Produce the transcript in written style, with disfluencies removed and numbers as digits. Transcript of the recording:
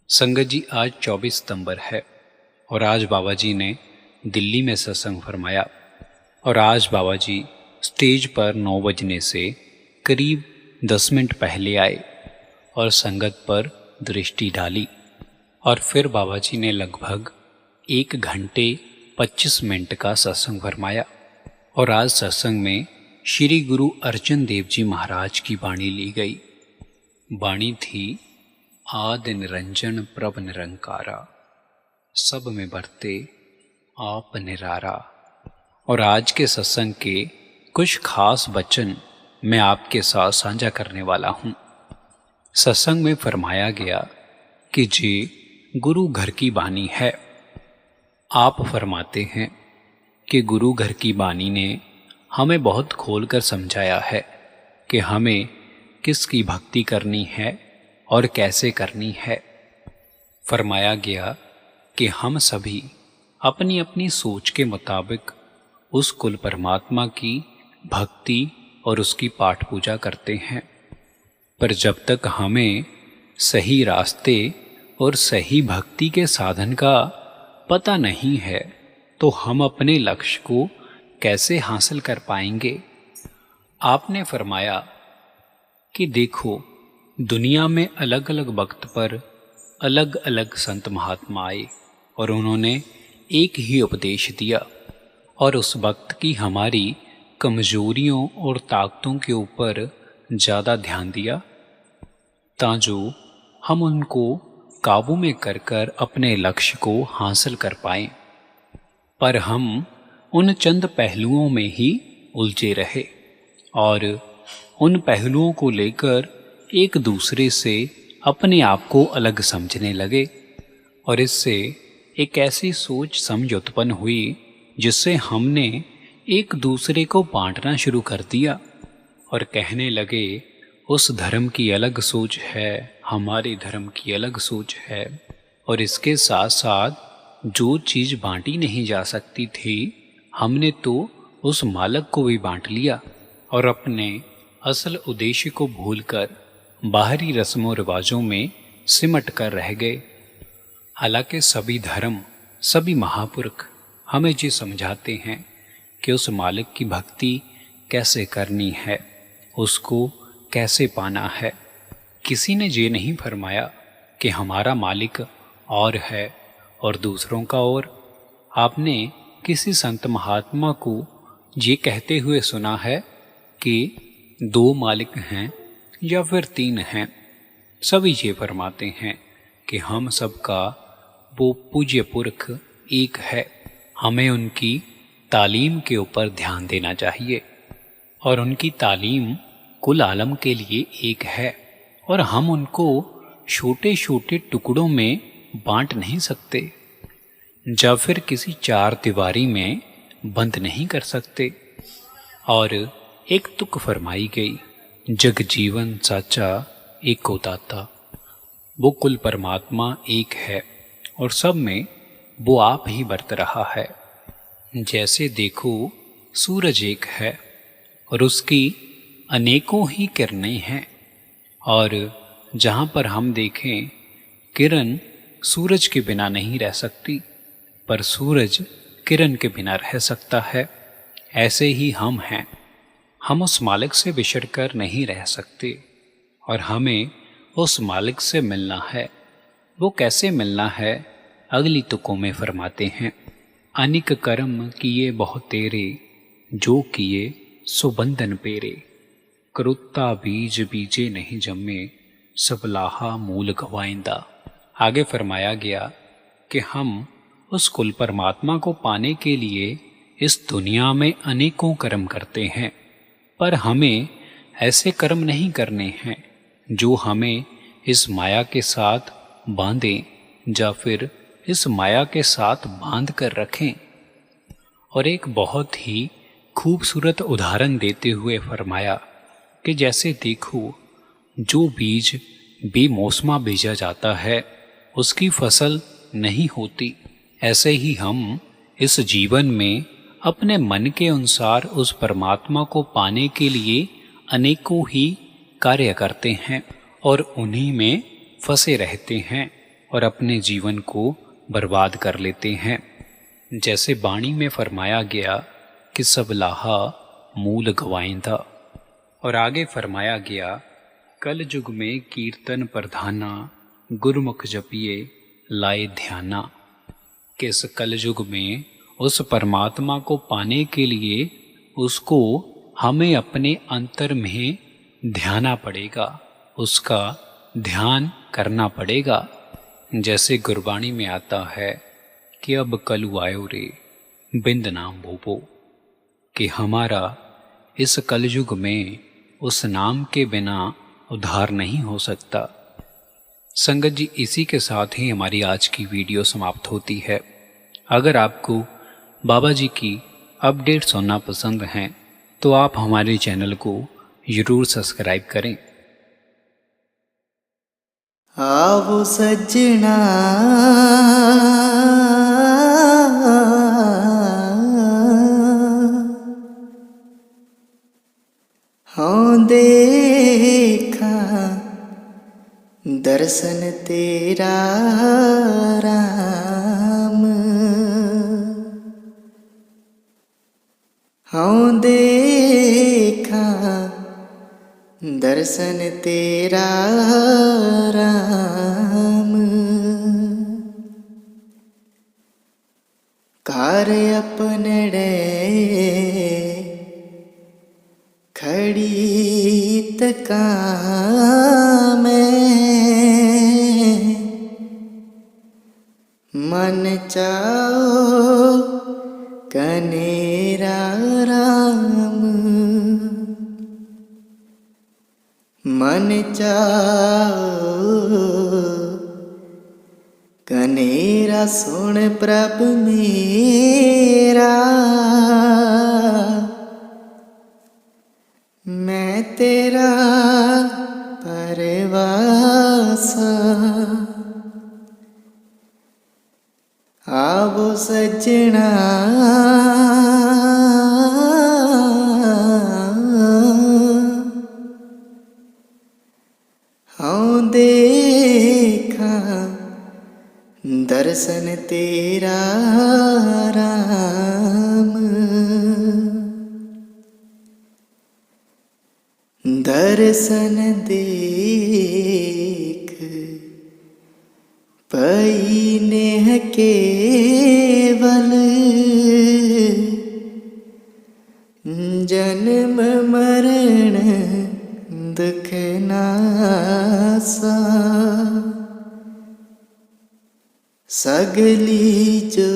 संगत जी, आज 24 सितंबर है और आज बाबा जी ने दिल्ली में सत्संग फरमाया। और आज बाबा जी स्टेज पर 9 बजने से करीब 10 मिनट पहले आए और संगत पर दृष्टि डाली और फिर बाबा जी ने लगभग 1 घंटे 25 मिनट का सत्संग फरमाया। और आज सत्संग में श्री गुरु अर्जन देव जी महाराज की वाणी ली गई। वाणी थी, आदि निरंजन प्रभ निरंकारा, सब में बरते आप निरारा। और आज के सत्संग के कुछ खास वचन मैं आपके साथ साझा करने वाला हूँ। सत्संग में फरमाया गया कि जे गुरु घर की बानी है। आप फरमाते हैं कि गुरु घर की बानी ने हमें बहुत खोलकर समझाया है कि हमें किसकी भक्ति करनी है और कैसे करनी है। फरमाया गया कि हम सभी अपनी अपनी सोच के मुताबिक उस कुल परमात्मा की भक्ति और उसकी पाठ पूजा करते हैं, पर जब तक हमें सही रास्ते और सही भक्ति के साधन का पता नहीं है तो हम अपने लक्ष्य को कैसे हासिल कर पाएंगे। आपने फरमाया कि देखो, दुनिया में अलग अलग वक्त पर अलग अलग संत महात्मा आए और उन्होंने एक ही उपदेश दिया और उस वक्त की हमारी कमजोरियों और ताकतों के ऊपर ज़्यादा ध्यान दिया ताकि हम उनको काबू में कर कर अपने लक्ष्य को हासिल कर पाएं। पर हम उन चंद पहलुओं में ही उलझे रहे और उन पहलुओं को लेकर एक दूसरे से अपने आप को अलग समझने लगे और इससे एक ऐसी सोच समझ उत्पन्न हुई जिससे हमने एक दूसरे को बांटना शुरू कर दिया और कहने लगे, उस धर्म की अलग सोच है, हमारे धर्म की अलग सोच है। और इसके साथ साथ जो चीज़ बांटी नहीं जा सकती थी, हमने तो उस मालक को भी बांट लिया और अपने असल उद्देश्य को भूलकर बाहरी रस्मों रिवाजों में सिमट कर रह गए। हालांकि सभी धर्म, सभी महापुरुष हमें ये समझाते हैं कि उस मालिक की भक्ति कैसे करनी है, उसको कैसे पाना है। किसी ने ये नहीं फरमाया कि हमारा मालिक और है और दूसरों का और। आपने किसी संत महात्मा को ये कहते हुए सुना है कि 2 मालिक हैं या फिर 3 हैं। सभी ये फरमाते हैं कि हम सबका वो पूज्य पुरख एक है। हमें उनकी तालीम के ऊपर ध्यान देना चाहिए और उनकी तालीम कुल आलम के लिए एक है और हम उनको छोटे छोटे टुकड़ों में बांट नहीं सकते या फिर किसी 4 दीवारी में बंद नहीं कर सकते। और एक तुक फरमाई गई, जग जीवन साचा एक को दाता। वो कुल परमात्मा एक है और सब में वो आप ही बरत रहा है। जैसे देखो, सूरज एक है और उसकी अनेकों ही किरणें हैं और जहाँ पर हम देखें किरण सूरज के बिना नहीं रह सकती, पर सूरज किरण के बिना रह सकता है। ऐसे ही हम हैं, हम उस मालिक से बिछड़ कर नहीं रह सकते और हमें उस मालिक से मिलना है। वो कैसे मिलना है, अगली तुकों में फरमाते हैं, अनिक कर्म किए बहुत तेरे, जो किए सो बंधन पेरे। क्रुत्ता बीज बीजे नहीं जम्मे, सब लाहा मूल गवाइंदा। आगे फरमाया गया कि हम उस कुल परमात्मा को पाने के लिए इस दुनिया में अनेकों कर्म करते हैं, पर हमें ऐसे कर्म नहीं करने हैं जो हमें इस माया के साथ बांधें या फिर इस माया के साथ बांध कर रखें। और एक बहुत ही खूबसूरत उदाहरण देते हुए फरमाया कि जैसे देखो, जो बीज बेमौसमा भेजा जाता है उसकी फसल नहीं होती। ऐसे ही हम इस जीवन में अपने मन के अनुसार उस परमात्मा को पाने के लिए अनेकों ही कार्य करते हैं और उन्हीं में फंसे रहते हैं। और अपने जीवन को बर्बाद कर लेते हैं। जैसे बाणी में फरमाया गया कि सब लाहा मूल गवाइंदा, और आगे फरमाया गया कल युग में कीर्तन प्रधाना, गुरमुख जपिए लाए ध्याना। कि इस कल युग में उस परमात्मा को पाने के लिए उसको हमें अपने अंतर में ध्याना पड़ेगा, उसका ध्यान करना पड़ेगा। जैसे गुरबाणी में आता है कि अब कलु आयो रे बिंद नाम भूपो, कि हमारा इस कलयुग में उस नाम के बिना उद्धार नहीं हो सकता। संगत जी, इसी के साथ ही हमारी आज की वीडियो समाप्त होती है। अगर आपको बाबा जी की अपडेट सुनना पसंद हैं तो आप हमारे चैनल को ज़रूर सब्सक्राइब करें। आवो सजना हाँ देखा दर्शन तेरा राम, हाँ देखा दर्शन तेरा राम। कार्य अपनड़े खड़ी तका में, मन चाओ कनेरा राम, मन चाओ कनेरा सुन प्रभ मेरा। मैं तेरा परवासा, आवो सजना हाँ देखा दर्शन तेरा राम। दर्शन देख पई नेह केवल, जन्म मरण दुख नासा। सगली जो